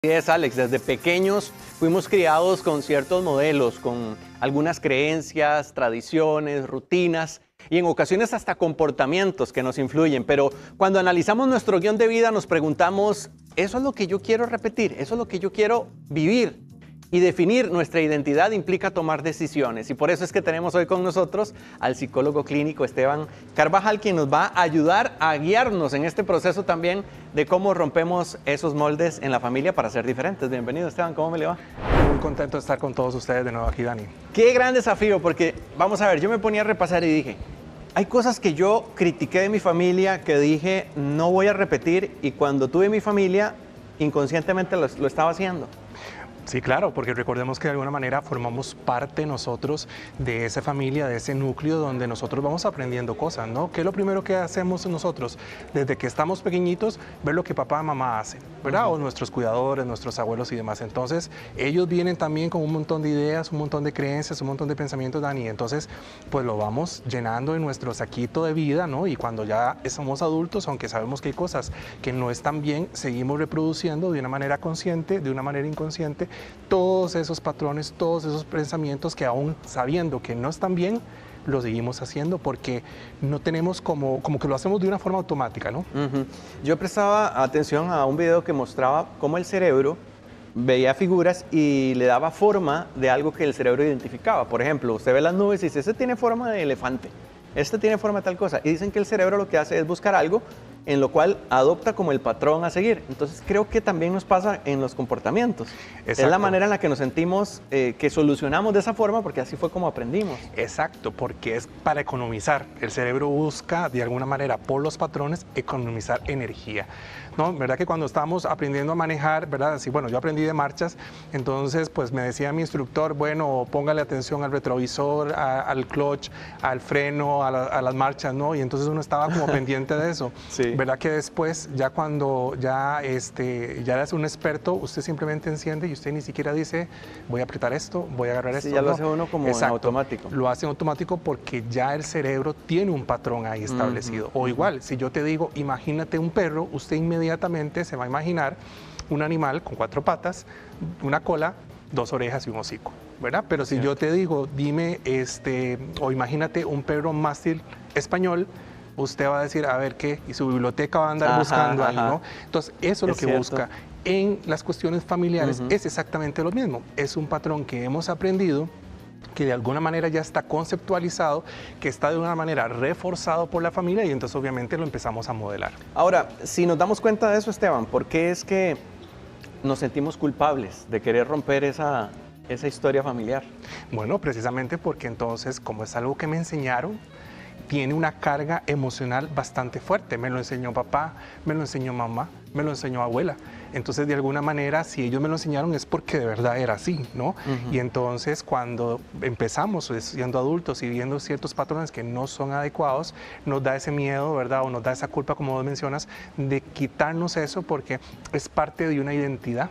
Es Alex, desde pequeños fuimos criados con ciertos modelos, con algunas creencias, tradiciones, rutinas y en ocasiones hasta comportamientos que nos influyen. Pero cuando analizamos nuestro guión de vida nos preguntamos, ¿eso es lo que yo quiero repetir? ¿Eso es lo que yo quiero vivir? Y definir nuestra identidad implica tomar decisiones. Y por eso es que tenemos hoy con nosotros al psicólogo clínico Esteban Carvajal, quien nos va a ayudar a guiarnos en este proceso también de cómo rompemos esos moldes en la familia para ser diferentes. Bienvenido, Esteban, ¿cómo me le va? Muy contento de estar con todos ustedes de nuevo aquí, Dani. Qué gran desafío, porque vamos a ver, yo me ponía a repasar y dije, hay cosas que yo critiqué de mi familia, que dije no voy a repetir, y cuando tuve mi familia, inconscientemente lo estaba haciendo. Sí, claro, porque recordemos que de alguna manera formamos parte nosotros de esa familia, de ese núcleo donde nosotros vamos aprendiendo cosas, ¿no? ¿Qué es lo primero que hacemos nosotros? Desde que estamos pequeñitos, ver lo que papá y mamá hacen, ¿verdad? O nuestros cuidadores, nuestros abuelos y demás. Entonces, ellos vienen también con un montón de ideas, un montón de creencias, un montón de pensamientos, Dani. Entonces, pues lo vamos llenando en nuestro saquito de vida, ¿no? Y cuando ya somos adultos, aunque sabemos que hay cosas que no están bien, seguimos reproduciendo de una manera consciente, de una manera inconsciente, todos esos patrones, todos esos pensamientos que aún sabiendo que no están bien, lo seguimos haciendo porque no tenemos como que lo hacemos de una forma automática, ¿no? Yo prestaba atención a un video que mostraba cómo el cerebro veía figuras y le daba forma de algo que el cerebro identificaba. Por ejemplo, usted ve las nubes y dice, este tiene forma de elefante, este tiene forma de tal cosa. Y dicen que el cerebro lo que hace es buscar algo en lo cual adopta como el patrón a seguir. Entonces creo que también nos pasa en los comportamientos. Exacto. Es la manera en la que nos sentimos que solucionamos de esa forma, porque así fue como aprendimos. Exacto, porque es para economizar. El cerebro busca de alguna manera por los patrones economizar energía, ¿no? ¿Verdad que cuando estábamos aprendiendo a manejar, verdad? Así, bueno, yo aprendí de marchas, entonces pues me decía mi instructor, bueno, póngale atención al retrovisor, al clutch, al freno, a las marchas, ¿no? Y entonces uno estaba como pendiente de eso. Sí. ¿Verdad que después, ya cuando ya eres un experto, usted simplemente enciende y usted ni siquiera dice, voy a apretar esto, voy a agarrar esto? Ya lo hace uno como en automático. Lo hace en automático porque ya el cerebro tiene un patrón ahí establecido. O igual, si yo te digo, imagínate un perro, usted inmediatamente se va a imaginar un animal con 4 patas, una cola, 2 orejas y un hocico, ¿verdad? Pero si yo te digo, dime, o imagínate un perro mástil español, usted va a decir, a ver qué, y su biblioteca va a andar buscando ahí, ¿no? Entonces, eso es lo que busca. En las cuestiones familiares es exactamente lo mismo. Es un patrón que hemos aprendido, que de alguna manera ya está conceptualizado, que está de una manera reforzado por la familia y entonces obviamente lo empezamos a modelar. Ahora, si nos damos cuenta de eso, Esteban, ¿por qué es que nos sentimos culpables de querer romper esa historia familiar? Bueno, precisamente porque entonces, como es algo que me enseñaron, tiene una carga emocional bastante fuerte. Me lo enseñó papá, me lo enseñó mamá, me lo enseñó abuela. Entonces, de alguna manera, si ellos me lo enseñaron es porque de verdad era así, ¿no? Y entonces, cuando empezamos siendo adultos y viendo ciertos patrones que no son adecuados, nos da ese miedo, ¿verdad? O nos da esa culpa, como vos mencionas, de quitarnos eso porque es parte de una identidad.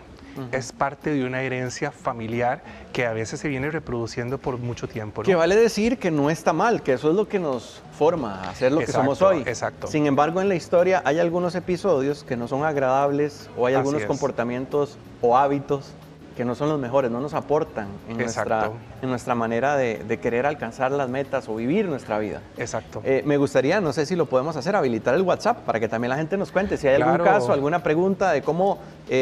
Es parte de una herencia familiar que a veces se viene reproduciendo por mucho tiempo, ¿no? Que vale decir que no está mal, que eso es lo que nos forma a ser lo que somos hoy. Exacto. Sin embargo, en la historia hay algunos episodios que no son agradables o hay algunos comportamientos o hábitos que no son los mejores, no nos aportan en nuestra manera de querer alcanzar las metas o vivir nuestra vida. Exacto. Me gustaría, no sé si lo podemos hacer, habilitar el WhatsApp para que también la gente nos cuente si hay algún caso, alguna pregunta de cómo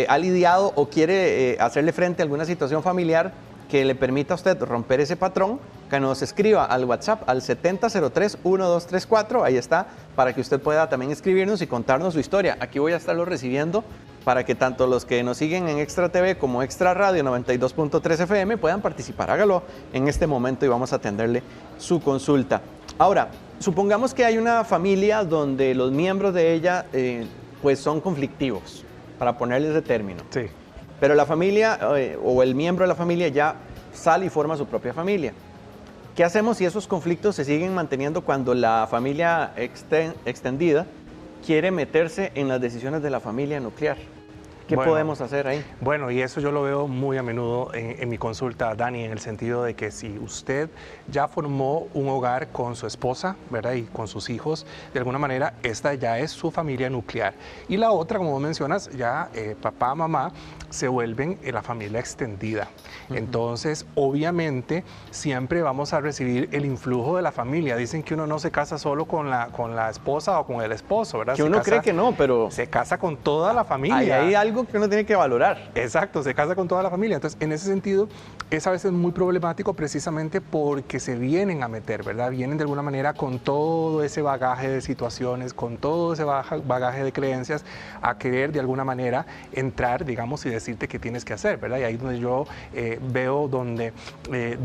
ha lidiado o quiere hacerle frente a alguna situación familiar que le permita a usted romper ese patrón, que nos escriba al WhatsApp al 7003-1234, ahí está, para que usted pueda también escribirnos y contarnos su historia. Aquí voy a estarlo recibiendo para que tanto los que nos siguen en Extra TV como Extra Radio 92.3 FM puedan participar. Hágalo en este momento y vamos a atenderle su consulta. Ahora, supongamos que hay una familia donde los miembros de ella pues son conflictivos, para ponerles de término. Sí. Pero la familia o el miembro de la familia ya sale y forma su propia familia. ¿Qué hacemos si esos conflictos se siguen manteniendo cuando la familia extendida quiere meterse en las decisiones de la familia nuclear? ¿Qué podemos hacer ahí? Bueno, y eso yo lo veo muy a menudo en mi consulta, Dani, en el sentido de que si usted ya formó un hogar con su esposa, ¿verdad? Y con sus hijos, de alguna manera, esta ya es su familia nuclear. Y la otra, como mencionas, ya papá, mamá, se vuelven la familia extendida. Entonces, obviamente, siempre vamos a recibir el influjo de la familia. Dicen que uno no se casa solo con la esposa o con el esposo, ¿verdad? Que uno cree que no, pero... Se casa con toda la familia. Hay algo que uno tiene que valorar. Exacto, se casa con toda la familia. Entonces, en ese sentido, es a veces muy problemático precisamente porque se vienen a meter, ¿verdad? Vienen de alguna manera con todo ese bagaje de situaciones, con todo ese bagaje de creencias, a querer de alguna manera entrar, digamos, y decirte qué tienes que hacer, ¿verdad? Y ahí es donde yo veo donde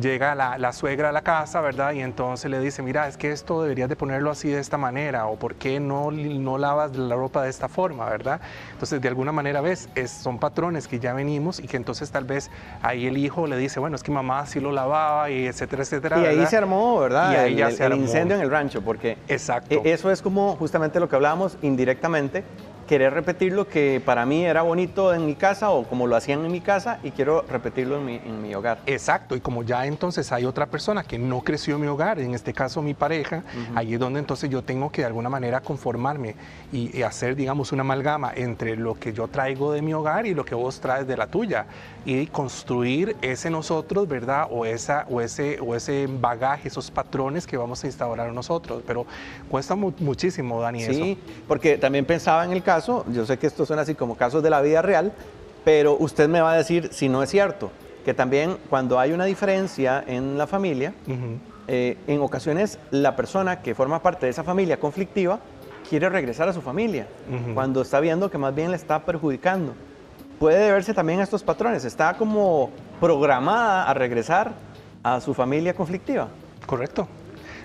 llega la suegra a la casa, ¿verdad? Y entonces le dice, mira, es que esto deberías de ponerlo así de esta manera, o ¿por qué no lavas la ropa de esta forma, ¿verdad? Entonces, de alguna manera, ves, son patrones que ya venimos y que entonces tal vez ahí el hijo le dice, bueno, es que mamá sí lo lavaba y etcétera, etcétera. Y ahí ¿verdad? se armó, ¿verdad? Y ahí ya se armó. El incendio en el rancho, porque exacto. Eso es como justamente lo que hablamos indirectamente, querer repetir lo que para mí era bonito en mi casa o como lo hacían en mi casa y quiero repetirlo en mi hogar. Exacto, y como ya entonces hay otra persona que no creció en mi hogar, en este caso mi pareja, ahí es donde entonces yo tengo que de alguna manera conformarme y hacer, digamos, una amalgama entre lo que yo traigo de mi hogar y lo que vos traes de la tuya y construir ese nosotros, ¿verdad? O ese bagaje, esos patrones que vamos a instaurar nosotros, pero cuesta muchísimo, Dani, eso. Sí, porque también pensaba en el caso, yo sé que estos son así como casos de la vida real, pero usted me va a decir si no es cierto, que también cuando hay una diferencia en la familia, en ocasiones la persona que forma parte de esa familia conflictiva quiere regresar a su familia, cuando está viendo que más bien le está perjudicando. Puede deberse también a estos patrones, está como programada a regresar a su familia conflictiva. Correcto.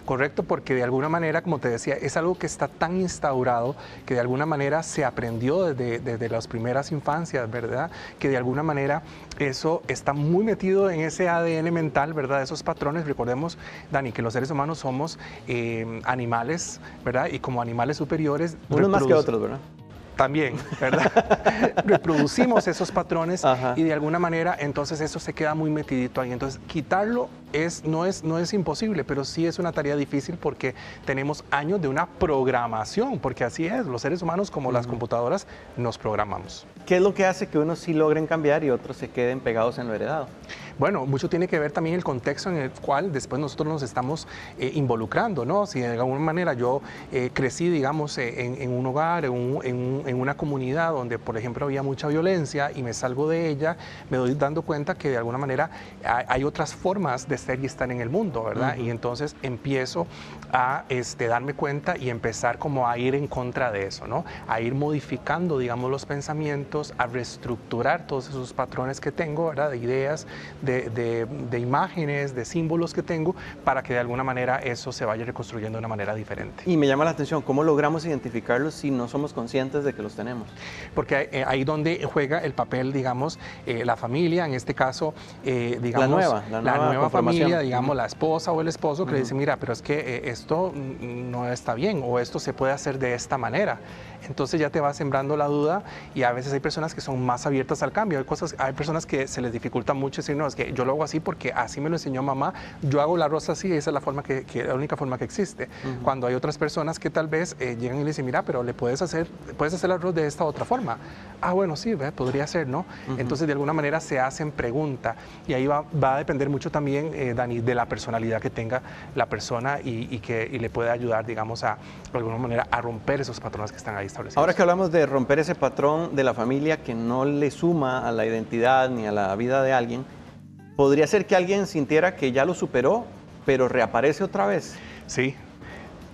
Correcto, porque de alguna manera, como te decía, es algo que está tan instaurado que de alguna manera se aprendió desde las primeras infancias, ¿verdad? Que de alguna manera eso está muy metido en ese ADN mental, ¿verdad? Esos patrones. Recordemos, Dani, que los seres humanos somos animales, ¿verdad? Y como animales superiores... Unos más que otros, ¿verdad? También, ¿verdad? Reproducimos esos patrones y de alguna manera entonces eso se queda muy metidito ahí. Entonces quitarlo no es imposible, pero sí es una tarea difícil porque tenemos años de una programación, porque así es, los seres humanos como las computadoras nos programamos. ¿Qué es lo que hace que unos sí logren cambiar y otros se queden pegados en lo heredado? Bueno, mucho tiene que ver también el contexto en el cual después nosotros nos estamos involucrando, ¿no? Si de alguna manera yo crecí, digamos, en un hogar, en una comunidad donde, por ejemplo, había mucha violencia y me salgo de ella, me doy dando cuenta que de alguna manera hay otras formas de ser y estar en el mundo, ¿verdad? Y entonces empiezo a darme cuenta y empezar como a ir en contra de eso, ¿no? A ir modificando, digamos, los pensamientos, a reestructurar todos esos patrones que tengo, ¿verdad? De ideas, de imágenes, de símbolos que tengo, para que de alguna manera eso se vaya reconstruyendo de una manera diferente. Y me llama la atención, ¿cómo logramos identificarlos si no somos conscientes de que los tenemos? Porque ahí donde juega el papel, digamos, la familia, en este caso, digamos, la nueva familia, digamos, la esposa o el esposo, que le dice, mira, pero es que esto no está bien, o esto se puede hacer de esta manera. Entonces ya te va sembrando la duda y a veces hay personas que son más abiertas al cambio. Hay personas que se les dificulta mucho decir, no, es que yo lo hago así porque así me lo enseñó mamá, yo hago el arroz así, esa es la forma la única forma que existe. Cuando hay otras personas que tal vez llegan y le dicen, mira, pero puedes hacer el arroz de esta otra forma. Ah, bueno, sí, podría ser, ¿no? Entonces de alguna manera se hacen preguntas y ahí va a depender mucho también, Dani, de la personalidad que tenga la persona y le puede ayudar, digamos, de alguna manera a romper esos patrones que están ahí establecidos. Ahora que hablamos de romper ese patrón de la familia que no le suma a la identidad ni a la vida de alguien, ¿podría ser que alguien sintiera que ya lo superó, pero reaparece otra vez? Sí.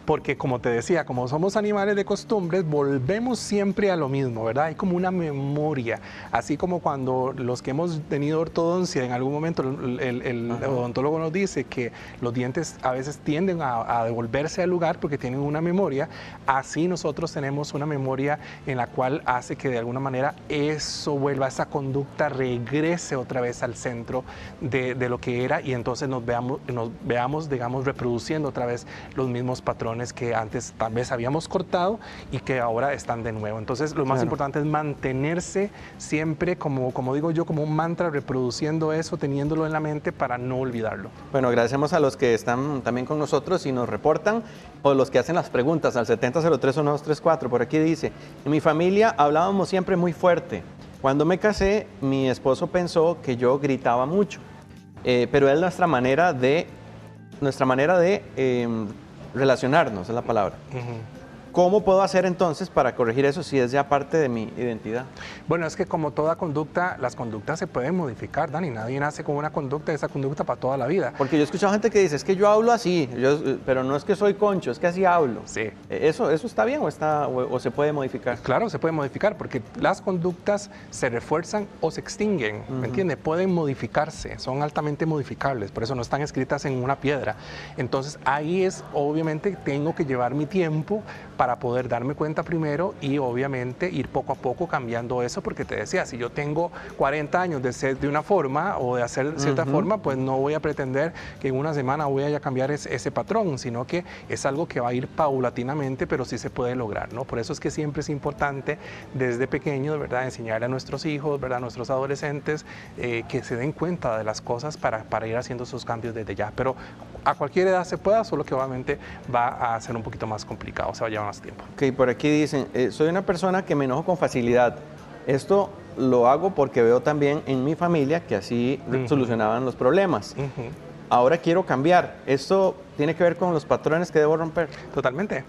Porque como te decía, como somos animales de costumbres, volvemos siempre a lo mismo, ¿verdad? Hay como una memoria, así como cuando los que hemos tenido ortodoncia, en algún momento el odontólogo nos dice que los dientes a veces tienden a devolverse al lugar porque tienen una memoria, así nosotros tenemos una memoria en la cual hace que de alguna manera eso vuelva, esa conducta regrese otra vez al centro de lo que era y entonces nos veamos, digamos, reproduciendo otra vez los mismos patrones patrones que antes tal vez habíamos cortado y que ahora están de nuevo. Entonces, lo más importante es mantenerse siempre, como digo yo, como un mantra, reproduciendo eso, teniéndolo en la mente para no olvidarlo. Bueno, agradecemos a los que están también con nosotros y nos reportan, o los que hacen las preguntas al 70031234. Por aquí dice: en mi familia hablábamos siempre muy fuerte. Cuando me casé, mi esposo pensó que yo gritaba mucho, pero es nuestra manera de relacionarnos, es la palabra. ¿Cómo puedo hacer entonces para corregir eso si es ya parte de mi identidad? Bueno, es que como toda conducta, las conductas se pueden modificar, Dani. Nadie nace con una conducta, esa conducta para toda la vida. Porque yo he escuchado gente que dice, es que yo hablo así, pero no es que soy concho, es que así hablo. Sí. ¿Eso está bien o se puede modificar? Claro, se puede modificar porque las conductas se refuerzan o se extinguen, ¿me entiende? Pueden modificarse, son altamente modificables, por eso no están escritas en una piedra. Entonces ahí es, obviamente, tengo que llevar mi tiempo para poder darme cuenta primero y obviamente ir poco a poco cambiando eso, porque te decía, si yo tengo 40 años de ser de una forma o de hacer cierta forma, pues no voy a pretender que en una semana voy a cambiar ese patrón, sino que es algo que va a ir paulatinamente, pero sí se puede lograr, ¿no? Por eso es que siempre es importante desde pequeños, ¿verdad?, enseñarle a nuestros hijos, ¿verdad?, a nuestros adolescentes, que se den cuenta de las cosas para ir haciendo esos cambios desde ya. Pero a cualquier edad se pueda, solo que obviamente va a ser un poquito más complicado, se va a llevar más tiempo. Ok, por aquí dicen, soy una persona que me enojo con facilidad. Esto lo hago porque veo también en mi familia que así solucionaban los problemas. Ahora quiero cambiar. ¿Esto tiene que ver con los patrones que debo romper? Totalmente.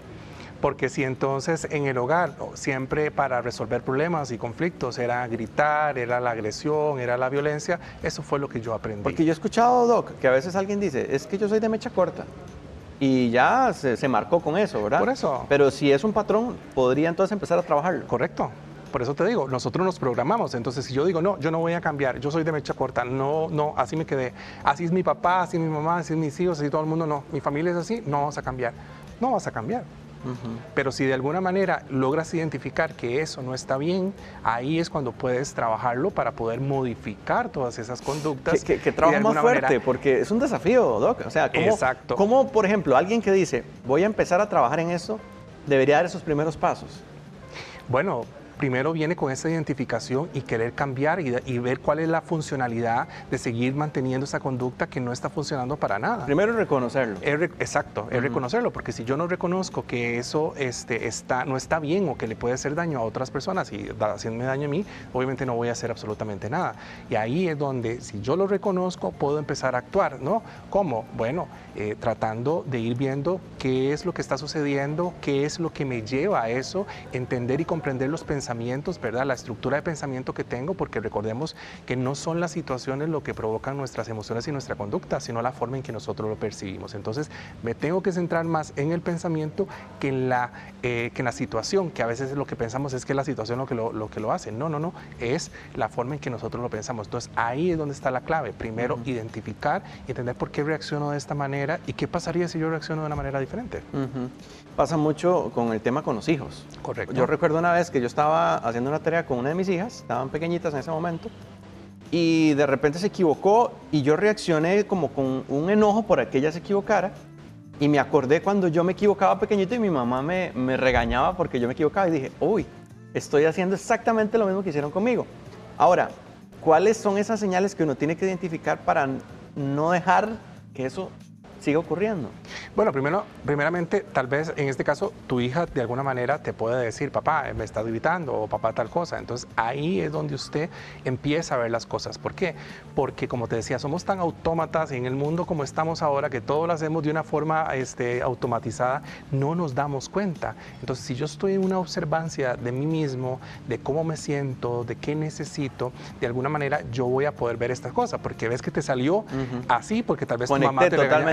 Porque si entonces en el hogar siempre para resolver problemas y conflictos era gritar, era la agresión, era la violencia, eso fue lo que yo aprendí. Porque yo he escuchado, Doc, que a veces alguien dice, es que yo soy de mecha corta. Y ya se marcó con eso, ¿verdad? Por eso. Pero si es un patrón, podría entonces empezar a trabajarlo. Correcto. Por eso te digo, nosotros nos programamos. Entonces, si yo digo, no, yo no voy a cambiar, yo soy de mecha corta, no, así me quedé. Así es mi papá, así es mi mamá, así es mis hijos, así todo el mundo, no. Mi familia es así, no vas a cambiar. No vas a cambiar. Pero si de alguna manera logras identificar que eso no está bien, ahí es cuando puedes trabajarlo para poder modificar todas esas conductas. Que trabajo más fuerte, porque es un desafío, Doc. O sea, ¿cómo, por ejemplo, alguien que dice, voy a empezar a trabajar en eso, debería dar esos primeros pasos? Bueno, primero viene con esa identificación y querer cambiar y ver cuál es la funcionalidad de seguir manteniendo esa conducta que no está funcionando para nada. Primero reconocerlo. Exacto, es reconocerlo, porque si yo no reconozco que eso no está bien o que le puede hacer daño a otras personas y haciéndome daño a mí, obviamente no voy a hacer absolutamente nada. Y ahí es donde, si yo lo reconozco, puedo empezar a actuar, ¿no? ¿Cómo? Bueno, tratando de ir viendo qué es lo que está sucediendo, qué es lo que me lleva a eso, entender y comprender los pensamientos, ¿verdad? La estructura de pensamiento que tengo, porque recordemos que no son las situaciones lo que provocan nuestras emociones y nuestra conducta, sino la forma en que nosotros lo percibimos. Entonces, me tengo que centrar más en el pensamiento que en la situación, que a veces lo que pensamos es que es la situación lo que lo hace. No, es la forma en que nosotros lo pensamos. Entonces, ahí es donde está la clave. Primero, identificar y entender por qué reacciono de esta manera y qué pasaría si yo reacciono de una manera diferente. Pasa mucho con el tema con los hijos. Correcto. Yo recuerdo una vez que yo estaba haciendo una tarea con una de mis hijas, estaban pequeñitas en ese momento, y de repente se equivocó y yo reaccioné como con un enojo por que ella se equivocara, y me acordé cuando yo me equivocaba pequeñito y mi mamá me regañaba porque yo me equivocaba y dije, uy, estoy haciendo exactamente lo mismo que hicieron conmigo. Ahora, ¿cuáles son esas señales que uno tiene que identificar para no dejar que eso sigue ocurriendo? Bueno, primeramente, tal vez en este caso tu hija de alguna manera te puede decir, papá, me estás gritando, o papá tal cosa. Entonces ahí es donde usted empieza a ver las cosas. ¿Por qué? Porque, como te decía, somos tan autómatas en el mundo como estamos ahora, que todo lo hacemos de una forma automatizada, no nos damos cuenta. Entonces, si yo estoy en una observancia de mí mismo, de cómo me siento, de qué necesito, de alguna manera yo voy a poder ver estas cosas, porque ves que te salió así, porque tal vez tu mamá te regañó.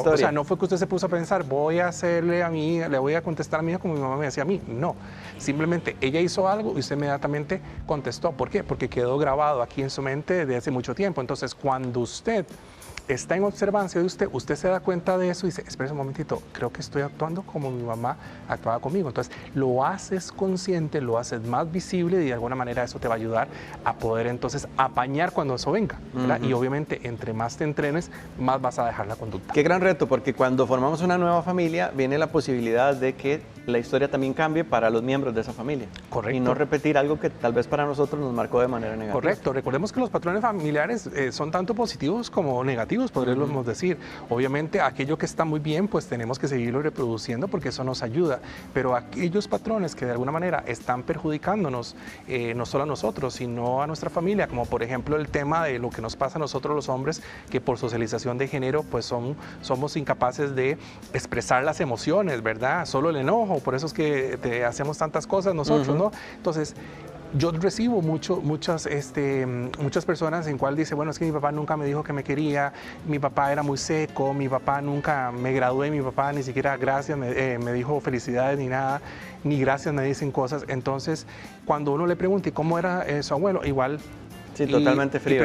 O sea, no fue que usted se puso a pensar, voy a hacerle a mi hija, le voy a contestar a mi hija como mi mamá me decía a mí. No, simplemente ella hizo algo y usted inmediatamente contestó. ¿Por qué? Porque quedó grabado aquí en su mente desde hace mucho tiempo. Entonces, cuando usted está en observancia de usted, usted se da cuenta de eso y dice, espera un momentito, creo que estoy actuando como mi mamá actuaba conmigo. Entonces, lo haces consciente, lo haces más visible y de alguna manera eso te va a ayudar a poder entonces apañar cuando eso venga, ¿verdad? Y obviamente, entre más te entrenes, más vas a dejar la conducta. Qué gran reto, porque cuando formamos una nueva familia, viene la posibilidad de que la historia también cambie para los miembros de esa familia. Correcto. Y no repetir algo que tal vez para nosotros nos marcó de manera negativa. Correcto. Recordemos que los patrones familiares son tanto positivos como negativos, podríamos decir. Obviamente, aquello que está muy bien, pues tenemos que seguirlo reproduciendo porque eso nos ayuda. Pero aquellos patrones que de alguna manera están perjudicándonos, no solo a nosotros, sino a nuestra familia, como por ejemplo el tema de lo que nos pasa a nosotros los hombres, que por socialización de género, pues somos incapaces de expresar las emociones, ¿verdad? Solo el enojo, por eso es que hacemos tantas cosas nosotros, ¿no? Entonces, yo recibo muchas personas en cual dice, bueno, es que mi papá nunca me dijo que me quería, mi papá era muy seco, mi papá nunca me gradué, mi papá ni siquiera gracias me dijo felicidades ni nada, ni gracias me dicen cosas. Entonces, cuando uno le pregunta, ¿y cómo era su abuelo? Igual. Sí, totalmente frío.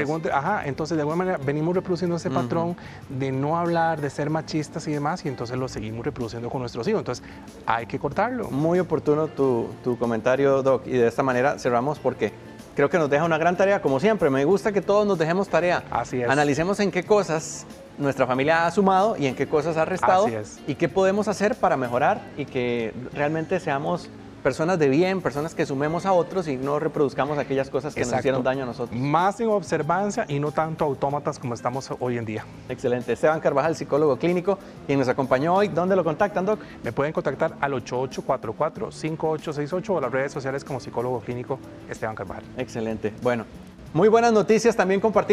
Entonces de alguna manera venimos reproduciendo ese patrón de no hablar, de ser machistas y demás, y entonces lo seguimos reproduciendo con nuestros hijos. Entonces hay que cortarlo. Muy oportuno tu comentario, Doc, y de esta manera cerramos porque creo que nos deja una gran tarea, como siempre. Me gusta que todos nos dejemos tarea. Así es. Analicemos en qué cosas nuestra familia ha sumado y en qué cosas ha restado. Así es. Y qué podemos hacer para mejorar y que realmente seamos personas de bien, personas que sumemos a otros y no reproduzcamos aquellas cosas que nos hicieron daño a nosotros. Más en observancia y no tanto autómatas como estamos hoy en día. Excelente. Esteban Carvajal, psicólogo clínico, quien nos acompañó hoy. ¿Dónde lo contactan, Doc? Me pueden contactar al 8844-5868 o las redes sociales como psicólogo clínico Esteban Carvajal. Excelente. Bueno, muy buenas noticias también compartimos.